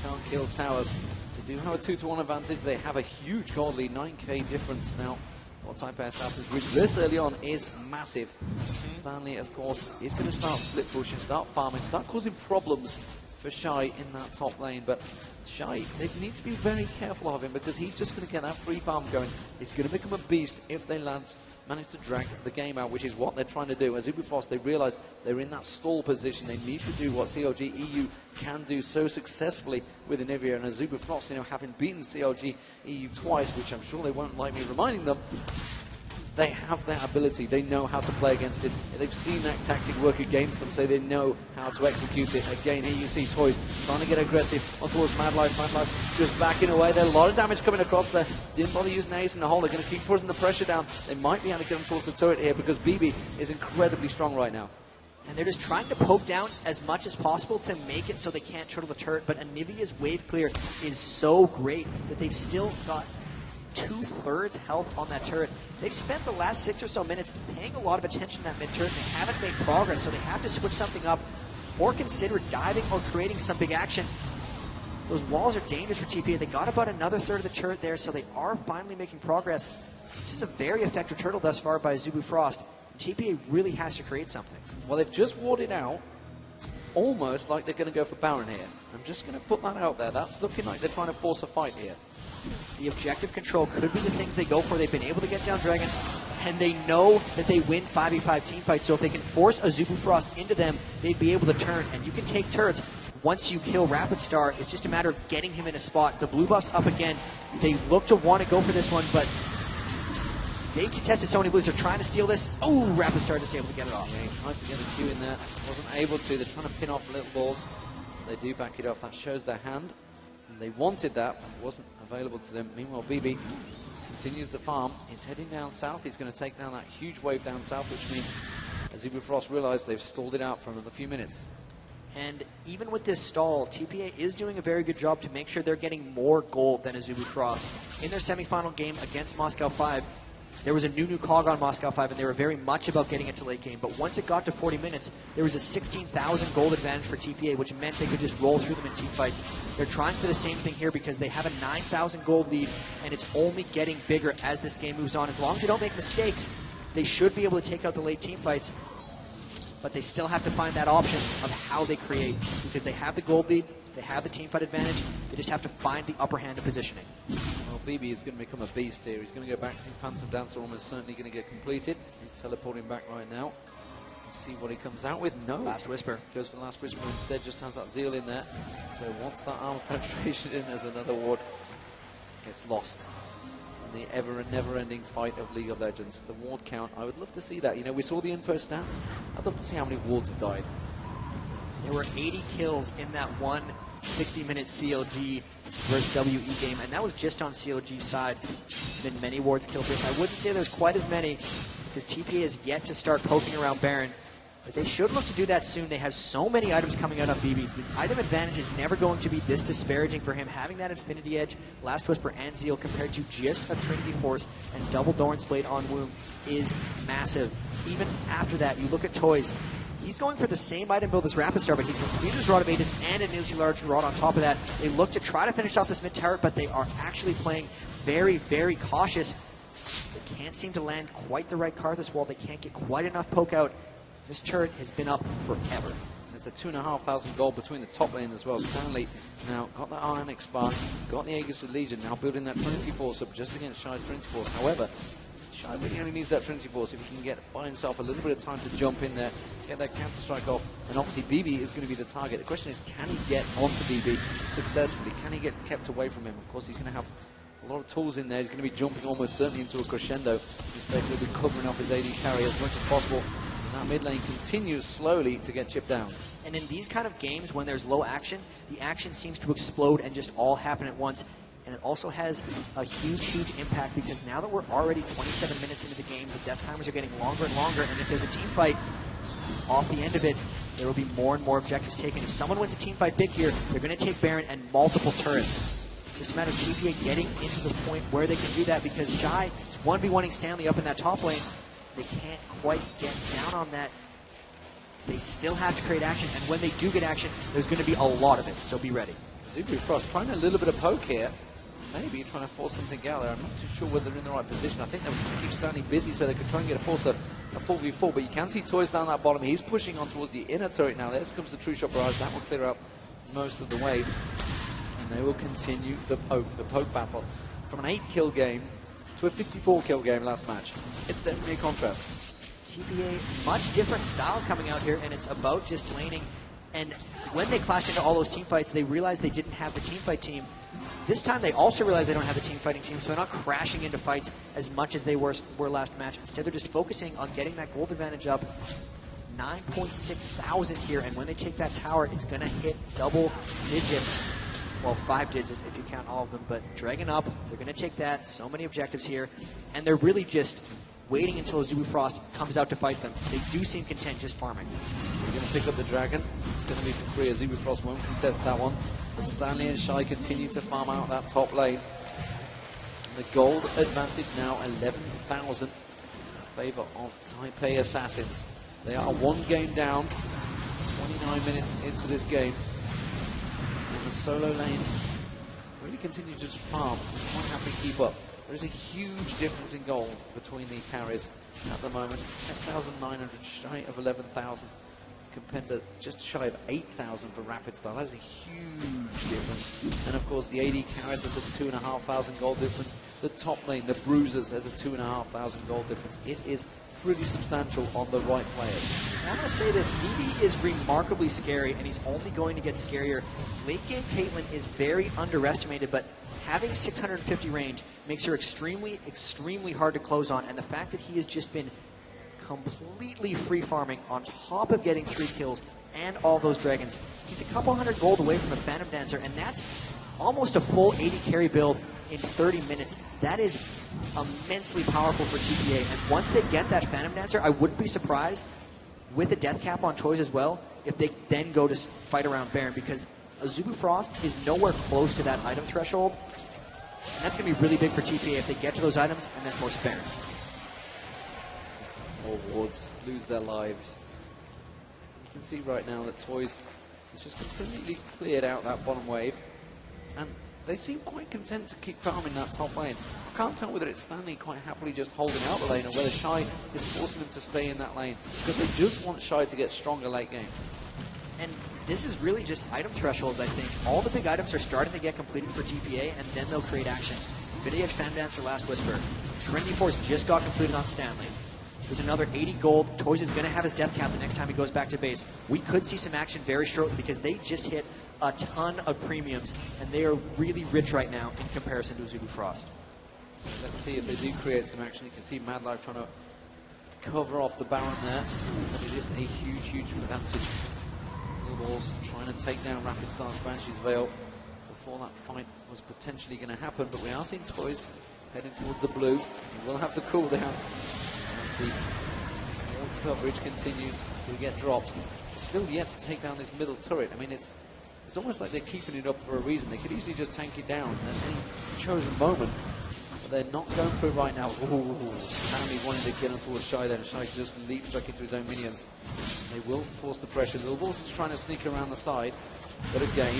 Can't kill towers. They do have a 2-to-1 advantage. They have a huge gold lead, 9k difference now. For Type A Assassins, which this early on is massive. Stanley, of course, is going to start split pushing, start farming, start causing problems for Shy in that top lane. But Shy, they need to be very careful of him because he's just going to get that free farm going. He's going to become a beast if they manage to drag the game out, which is what they're trying to do. As Azubu Frost, they realize they're in that stall position. They need to do what CLG EU can do so successfully with Anivia. And Azubu Frost, having beaten CLG EU twice, which I'm sure they won't like me reminding them, they have that ability. They know how to play against it. They've seen that tactic work against them, so they know how to execute it. Again, here you see Toys trying to get aggressive on towards Mad Life. Mad Life just backing away. There's a lot of damage coming across there. Didn't bother using Ace in the hole. They're going to keep putting the pressure down. They might be able to get them towards the turret here because BB is incredibly strong right now. And they're just trying to poke down as much as possible to make it so they can't turtle the turret. But Anivia's wave clear is so great that they've still got 2/3 health on that turret. They've spent the last 6 or so minutes paying a lot of attention to that mid turret, and they haven't made progress, so they have to switch something up or consider diving or creating some big action. Those walls are dangerous for TPA. They got about another third of the turret there, so they are finally making progress. This is a very effective turtle thus far by Azubu Frost. TPA really has to create something. Well, they've just warded out, almost like they're going to go for Baron here. I'm just going to put that out there. That's looking like they're trying to force a fight here. The objective control could be the things they go for. They've been able to get down dragons, and they know that they win 5v5 team fights, so if they can force a Zubu Frost into them, they'd be able to turn, and you can take turrets. Once you kill Rapid Star, it's just a matter of getting him in a spot. The blue buff's up again. They look to want to go for this one, but they contested so many blues. They're trying to steal this. Oh, Rapid Star just able to get it off. Yeah, he tried to get a Q in there. Wasn't able to. They're trying to pin off little balls. They do back it off. That shows their hand. And they wanted that, but it wasn't available to them. Meanwhile, BB continues the farm. He's heading down south. He's going to take down that huge wave down south, which means, as Zubu Frost realized, they've stalled it out for another few minutes. And even with this stall, TPA is doing a very good job to make sure they're getting more gold than Azubu Frost. In their semifinal game against Moscow 5, there was a new cog on Moscow 5, and they were very much about getting it to late game. But once it got to 40 minutes, there was a 16,000 gold advantage for TPA, which meant they could just roll through them in team fights. They're trying for the same thing here because they have a 9,000 gold lead, and it's only getting bigger as this game moves on. As long as they don't make mistakes, they should be able to take out the late team fights. But they still have to find that option of how they create, because they have the gold lead, they have the team fight advantage, they just have to find the upper hand of positioning. Well, BB is going to become a beast here. He's going to go back. I think Phantom Dancer almost certainly going to get completed. He's teleporting back right now. Let's see what he comes out with. No. Last Whisper. Goes for the Last Whisper instead, just has that Zeal in there. So once that armor penetration in, there's another ward. Gets lost. The ever and never-ending fight of League of Legends. The ward count, I would love to see that. You know, we saw the info stats. I'd love to see how many wards have died. There were 80 kills in that one 60-minute CLG versus WE game, and that was just on CLG's side. Been many wards killed this. I wouldn't say there's quite as many, because TPA has yet to start poking around Baron. But they should look to do that soon. They have so many items coming out on BB. The item advantage is never going to be this disparaging for him. Having that Infinity Edge, Last Whisper, and Zeal compared to just a Trinity Force and double Doran's Blade on Womb is massive. Even after that, you look at Toys. He's going for the same item build as Rapid Star, but he's completed his Rod of Aegis and an Illusion Large Rod on top of that. They look to try to finish off this mid-tower, but they are actually playing very, very cautious. They can't seem to land quite the right Karthus wall. They can't get quite enough poke out. This turret has been up forever. It's a 2,500 gold between the top lane as well. Stanley now got that Iron Expand, got the Aegis of Legion, now building that Trinity Force up just against Shy's Trinity Force. However, Shy really only needs that Trinity Force if he can get by himself a little bit of time to jump in there, get that counter-strike off, and obviously BB is going to be the target. The question is, can he get onto BB successfully? Can he get kept away from him? Of course, he's going to have a lot of tools in there. He's going to be jumping almost certainly into a crescendo. Mistake will be covering off his AD carry as much as possible. That mid lane continues slowly to get chipped down. And in these kind of games, when there's low action, the action seems to explode and just all happen at once. And it also has a huge, huge impact, because now that we're already 27 minutes into the game, the death timers are getting longer and longer. And if there's a team fight off the end of it, there will be more and more objectives taken. If someone wins a team fight big here, they're going to take Baron and multiple turrets. It's just a matter of TPA getting into the point where they can do that, because Shy is 1v1ing Stanley up in that top lane. They can't quite get down on that. They still have to create action, and when they do get action, there's going to be a lot of it, so be ready. Zubu Frost trying a little bit of poke here. Maybe trying to force something out there. I'm not too sure whether they're in the right position. I think they were trying to keep Stanley busy so they could try and get a 4v4, but you can see Toys down that bottom. He's pushing on towards the inner turret now. There comes the True Shot Barrage. That will clear up most of the wave. And they will continue the poke battle. From an 8-kill game to a 54-kill game last match. It's definitely a contrast. TPA, much different style coming out here, and it's about just laning. And when they clashed into all those team fights, they realized they didn't have the team fight team. This time they also realize they don't have a team fighting team, so they're not crashing into fights as much as they were last match. Instead, they're just focusing on getting that gold advantage up. 9,600 here, and when they take that tower, it's going to hit double digits. Well, 5 digits if you count all of them, but Dragon up, they're going to take that. So many objectives here, and they're really just waiting until Zubu Frost comes out to fight them. They do seem content just farming. They're going to pick up the Dragon. It's going to be for free. Zubu Frost won't contest that one. But Stanley and Shy continue to farm out that top lane. And the gold advantage now 11,000 in favor of Taipei Assassins. They are 1 game down, 29 minutes into this game. And the solo lanes really continue to just farm. Quite happy to keep up. There is a huge difference in gold between the carries at the moment. 10,900 shy of 11,000 compared to just shy of 8,000 for Rapid Star. That is a huge difference. And of course the AD carries us a 2,500 gold difference. the top lane, the bruisers, there's a 2,500 gold difference. It is pretty substantial on the right players. I'm going to say this, Eevee is remarkably scary, and he's only going to get scarier. Late game Caitlyn is very underestimated, but having 650 range makes her extremely, extremely hard to close on, and the fact that he has just been completely free farming on top of getting 3 kills and all those dragons. He's a couple hundred gold away from a Phantom Dancer, and that's almost a full 80 carry build in 30 minutes. That is immensely powerful for TPA, and once they get that Phantom Dancer, I wouldn't be surprised with a death cap on toys as well if they then go to fight around Baron, because Azubu Frost is nowhere close to that item threshold, and that's going to be really big for TPA if they get to those items and then force Baron. More wards lose their lives. You can see right now that Toys has just completely cleared out that bottom wave, and they seem quite content to keep farming that top lane. I can't tell whether it's Stanley quite happily just holding out the lane or whether Shy is forcing them to stay in that lane, because they just want Shy to get stronger late game. And this is really just item thresholds, I think. All the big items are starting to get completed for TPA, and then they'll create actions. Video Edge, Phantom Dancer, Last Whisper. Trinity Force just got completed on Stanley. There's another 80 gold. Toys is going to have his death cap the next time he goes back to base. We could see some action very shortly because they just hit a ton of premiums, and they are really rich right now in comparison to Azubu Frost. So let's see if they do create some action. You can see Mad Life trying to cover off the Baron there, but it is a huge, huge advantage. Blue Balls trying to take down Rapid Star's Banshee's Veil before that fight was potentially going to happen, but we are seeing Toys heading towards the blue. He will have the cooldown. As the coverage continues to get dropped. Still yet to take down this middle turret. I mean, it's almost like they're keeping it up for a reason. They could easily just tank it down at any chosen moment. But they're not going for it right now. Ooh, Stanley wanting to get on towards Shy there. Shy just leaps back into his own minions. They will force the pressure. Little Balls is trying to sneak around the side. But again,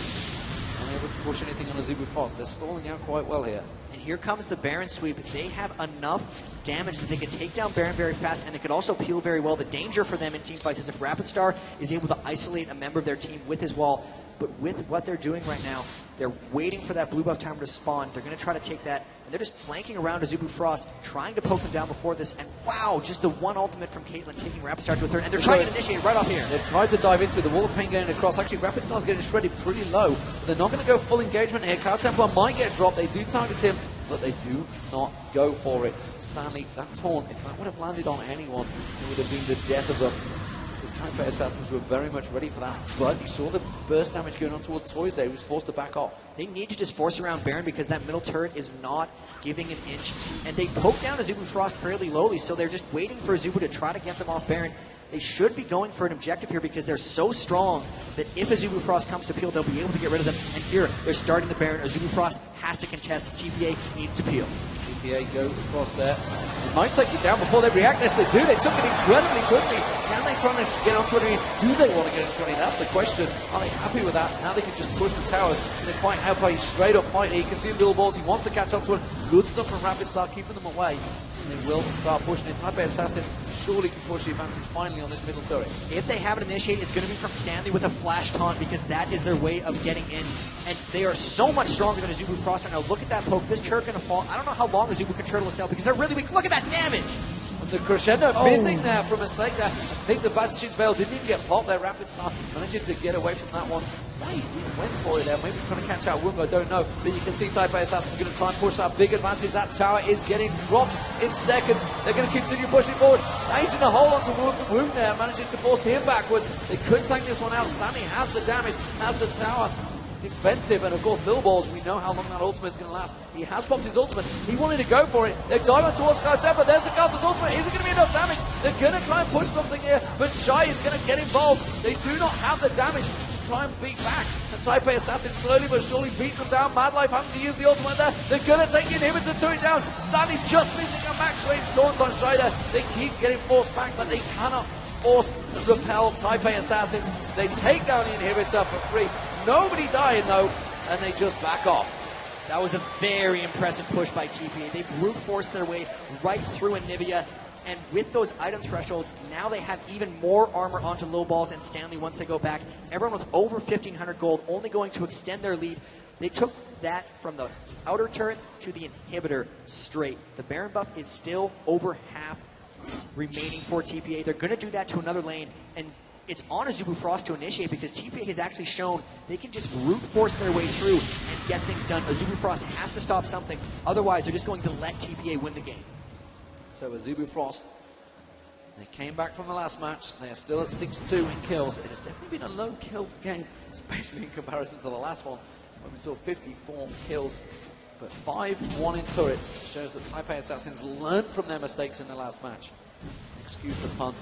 unable to push anything on Azubu Frost. They're stalling out quite well here. And here comes the Baron sweep. They have enough damage that they can take down Baron very fast, and they could also peel very well. The danger for them in team fights is if Rapid Star is able to isolate a member of their team with his wall. But with what they're doing right now, they're waiting for that blue buff timer to spawn. They're going to try to take that, and they're just flanking around Azubu Frost, trying to poke them down before this. And wow, just the one ultimate from Caitlyn taking Rapid Star to a third, and they're trying to initiate right off here. They tried to dive into it, the wall of pain getting across. Actually, Rapid Star's getting shredded pretty low. They're not going to go full engagement here. Cow Templar might get dropped. They do target him, but they do not go for it. Stanley, that taunt, if that would have landed on anyone, it would have been the death of them. The TPA Assassins were very much ready for that, but you saw the burst damage going on towards Toys there. He was forced to back off. They need to just force around Baron because that middle turret is not giving an inch. And they poke down Azubu Frost fairly lowly, so they're just waiting for Azubu to try to get them off Baron. They should be going for an objective here because they're so strong that if Azubu Frost comes to peel, they'll be able to get rid of them. And here, they're starting the Baron. Azubu Frost has to contest. TPA needs to peel. TPA goes across there. They might take it down before they react. Yes, they do. They took it incredibly quickly. Can they try to get onto it? Do they want to get onto it? That's the question. Are they happy with that? Now they can just push the towers. They're quite happy. Straight up fight here. You can see Little Balls. He wants to catch up to it. Good stuff from Rapid Star, keeping them away. And they will start pushing it. TPA Assassins surely can push the advantage finally on this middle turret. If they have it initiate, it's going to be from Stanley with a flash taunt because that is their way of getting in. And they are so much stronger than Azubu Frost. Now look at that poke. This turret going to fall. I don't know how long Azubu can turtle itself because they're really weak. Look at that damage. The crescendo missing there from a snake there. I think the Banshee's Veil didn't even get popped there. Rapid Star managing to get away from that one. Why he went for it there? Maybe he's trying to catch out Wungo, I don't know. But you can see TPA Assassin's going to try and push that big advantage. That tower is getting dropped in seconds. They're going to continue pushing forward. Nice in a hole onto Wound there, managing to force him backwards. They could tank this one out. Stanley has the damage, has the tower. Defensive, and of course Little Balls, we know how long that ultimate is going to last. He has popped his ultimate. He wanted to go for it. They're diving towards Cow Templar. There's the Counter's ultimate. Is it going to be enough damage? They're going to try and push something here, but Shy is going to get involved. They do not have the damage to try and beat back. The TPA Assassin slowly but surely beat them down. Mad Life having to use the ultimate there. They're going to take the inhibitor to it down. Stanley just missing a max range taunt on Shy there. They keep getting forced back, but they cannot force and repel TPA Assassins. They take down the inhibitor for free. Nobody dying though, and they just back off. That was a very impressive push by TPA. They brute forced their way right through Anivia, and with those item thresholds, now they have even more armor onto Low Balls and Stanley once they go back. Everyone with over 1,500 gold, only going to extend their lead They took that from the outer turret to the inhibitor straight. The Baron buff is still over half remaining for TPA. They're going to do that to another lane, and it's on Azubu Frost to initiate because TPA has actually shown they can just brute force their way through and get things done. Azubu Frost has to stop something. Otherwise, they're just going to let TPA win the game. So Azubu Frost, they came back from the last match. They are still at 6-2 in kills. It has definitely been a low kill game, especially in comparison to the last one, when we saw 54 kills. But 5-1 in turrets shows that Taipei Assassins learned from their mistakes in the last match. Excuse the pun.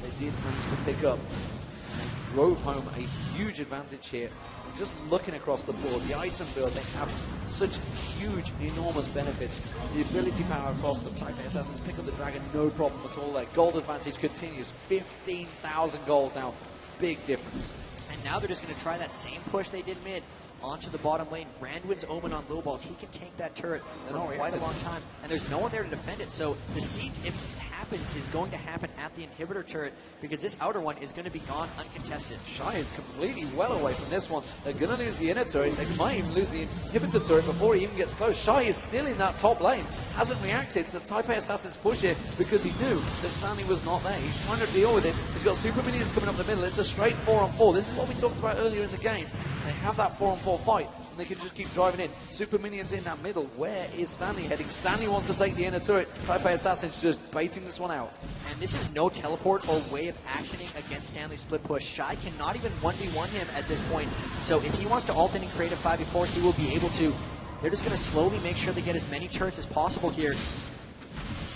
They did manage to pick up, and they drove home a huge advantage here. And just looking across the board, the item build, they have such huge, enormous benefits. The ability power across the Taipei Assassins pick up the dragon, no problem at all. Their gold advantage continues, 15,000 gold now, big difference. And now they're just going to try that same push they did mid onto the bottom lane. Randwin's Omen on low balls. He can take that turret for quite a long time, and there's no one there to defend it. So the siege, if it happens, is going to happen at the inhibitor turret because this outer one is going to be gone uncontested. Shy is completely well away from this one. They're going to lose the inner turret. They might even lose the inhibitor turret before he even gets close. Shy is still in that top lane. Hasn't reacted to the Taipei Assassin's push here because he knew that Stanley was not there. He's trying to deal with it. He's got super minions coming up the middle. It's a straight 4-on-4. This is what we talked about earlier in the game. They have that 4-on-4 fight, and they can just keep driving in. Super minions in that middle. Where is Stanley heading? Stanley wants to take the inner turret. Taipei Assassins just baiting this one out. And this is no teleport or way of actioning against Stanley's split push. Shy cannot even 1v1 him at this point. So if he wants to ult in and create a 5v4, he will be able to. They're just going to slowly make sure they get as many turrets as possible here.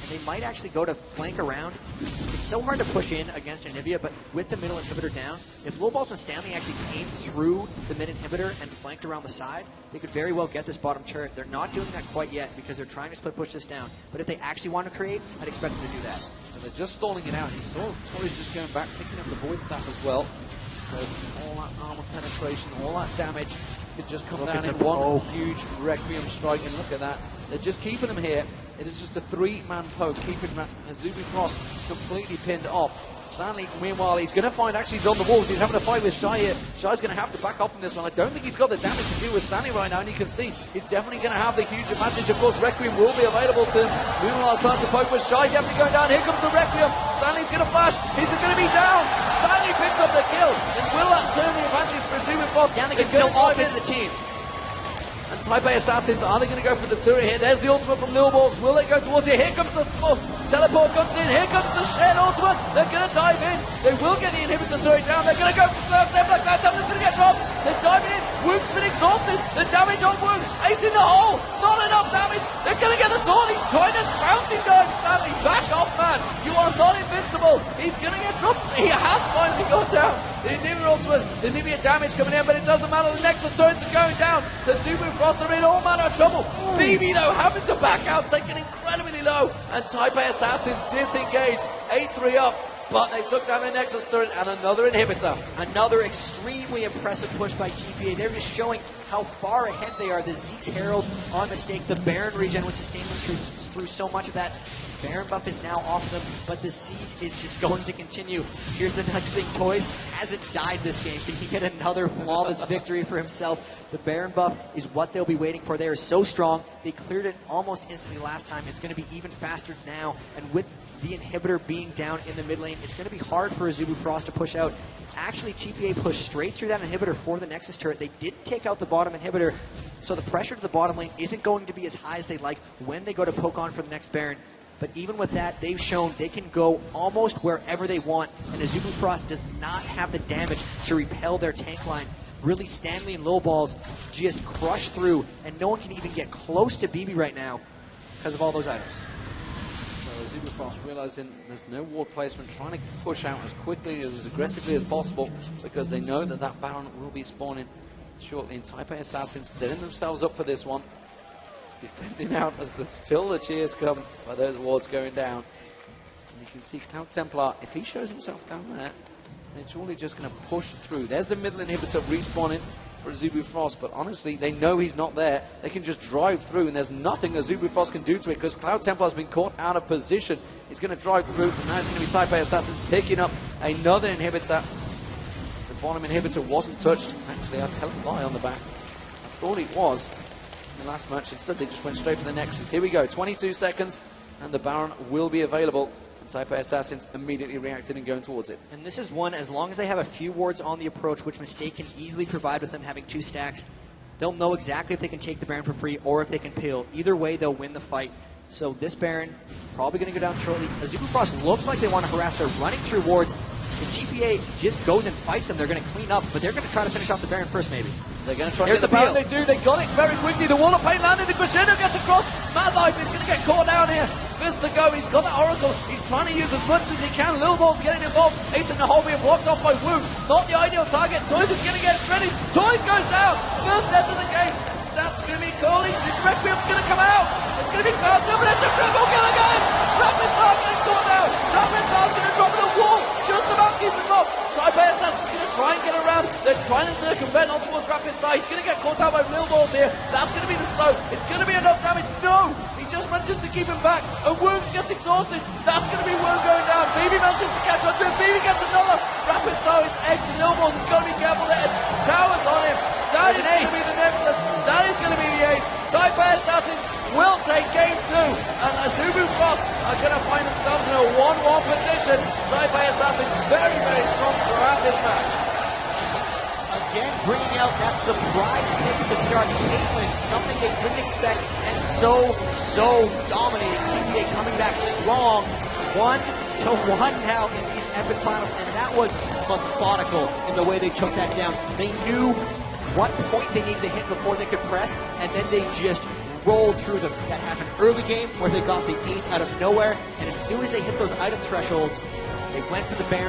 They might actually go to flank around. It's so hard to push in against Anivia, but with the middle inhibitor down, if Low Balls and Stanley actually came through the mid inhibitor and flanked around the side, they could very well get this bottom turret. They're not doing that quite yet because they're trying to split push this down. But if they actually want to create, I'd expect them to do that. And they're just stalling it out. You saw Tori's just going back, picking up the Void Staff as well. So all that armor penetration, all that damage could just come down in one huge Requiem strike. And look at that. They're just keeping them here. It is just a 3-man poke, keeping Azubu Frost completely pinned off. Stanley, meanwhile, he's going to find actually he's on the walls. He's having a fight with Shy here. Shy's going to have to back off in this one. I don't think he's got the damage to do with Stanley right now, and you can see he's definitely going to have the huge advantage. Of course, Requiem will be available to him. Meanwhile, starting to poke with Shy, definitely going down. Here comes the Requiem. Stanley's going to flash. He's going to be down. Stanley picks up the kill. And will that turn the advantage for Azubu Frost? Stanley can still ult into the team. And Taipei Assassins, are they going to go for the turret here? There's the ultimate from Lil Balls. Will they go towards it? Here comes the teleport comes in. Here comes the shared ultimate. They're going to dive in. They will get the inhibitor turret down. They're going to go for Cloud Templar. Cloud Templar's going to get dropped. They're diving in. Woong's been exhausted. The damage on Woong. Ace in the hole. Not enough damage. They're going to get the taunt. He's trying to fountain dive Stanley. Back off, man. You are not invincible. He's going to get dropped. He has finally gone down. The inhibitor ultimate. The immediate damage coming in, but it doesn't matter. The Nexus turrets are going down. The Azubu Frost are in all manner of trouble. BB, though, having to back out, taking incredibly low. And Taipei Assassins disengaged. 8-3 up. But they took down the Nexus turret and another inhibitor. Another extremely impressive push by TPA. They're just showing how far ahead they are. The Zeke's Herald on the stake. The Baron regen was sustained through so much of that. Baron buff is now off them, but the siege is just going to continue. Here's the next thing. Toys hasn't died this game. Can he get another flawless victory for himself? The Baron buff is what they'll be waiting for. They are so strong. They cleared it almost instantly last time. It's going to be even faster now. And with the inhibitor being down in the mid lane, it's going to be hard for Azubu Frost to push out. Actually, TPA pushed straight through that inhibitor for the Nexus turret. They did take out the bottom inhibitor, so the pressure to the bottom lane isn't going to be as high as they'd like when they go to poke on for the next Baron. But even with that, they've shown they can go almost wherever they want, and Azubu Frost does not have the damage to repel their tank line. Really, Stanley and Low Balls just crush through, and no one can even get close to BB right now because of all those items. So Azubu Frost realizing there's no ward placement, trying to push out as quickly as aggressively as possible because they know that that Baron will be spawning shortly. And Taipei Assassins setting themselves up for this one. Defending out as still the cheers come by those wards going down. And you can see Cloud Templar, if he shows himself down there, they're surely just going to push through. There's the middle inhibitor respawning for Azubu Frost, but honestly, they know he's not there. They can just drive through, and there's nothing Azubu Frost can do to it because Cloud Templar's been caught out of position. He's going to drive through, and now it's going to be Taipei Assassins picking up another inhibitor. The bottom inhibitor wasn't touched. Actually, I'll tell a lie on the back. I thought it was in the last match. Instead, they just went straight for the Nexus. Here we go, 22 seconds, and the Baron will be available. And Type A Assassins immediately reacted and going towards it. And this is one, as long as they have a few wards on the approach, which Mistake can easily provide with them having 2 stacks, they'll know exactly if they can take the Baron for free or if they can peel. Either way, they'll win the fight. So this Baron probably going to go down shortly. Azubu Frost looks like they want to harass. They're running through wards. The TPA just goes and fights them. They're going to clean up, but they're going to try to finish off the Baron first, maybe. They're going to try Here's to get the Baron. peel. They do. They got it very quickly. The Wall of Pain landed. The Crescendo gets across. Mad Life is going to get caught down here. Fist to go. He's got the Oracle. He's trying to use as much as he can. Lil Ball's getting involved. Ace and the whole being blocked off by Wu. Not the ideal target. Toys is going to get ready. Toys goes down. First death of the game. That's going to be calling. The Requiem's going to come out. It's going to be found. But it's a triple kill again. Rapid Star getting caught down. Rapid Star's going to drop in a wall. Just about keep him up. Type A Assassin's going to try and get around. They're trying to circumvent on towards Rapid Star. He's going to get caught out by Lil Balls here. That's going to be the slow. It's going to be enough damage. No. He just manages to keep him back. And Wound gets exhausted. That's going to be Wound going down. BB manages to catch up to him. BB gets another. Rapid Star is egged. And Lil Balls is going to be careful there. Towers on him. That is going to be the Nexus. That is going to be the ace. Type A Assassins will take game 2. And Azubu Frost are going to find themselves in a 1-1 position. Type A Assassins very, very strong throughout this match. Again, bringing out that surprise pick at the start. Caitlyn, something they couldn't expect, and so dominating. TPA coming back strong. 1-1 now in these epic finals, and that was methodical in the way they took that down. They knew what point they needed to hit before they could press, and then they just rolled through them. That happened early game where they got the ace out of nowhere, and as soon as they hit those item thresholds, they went for the Baron.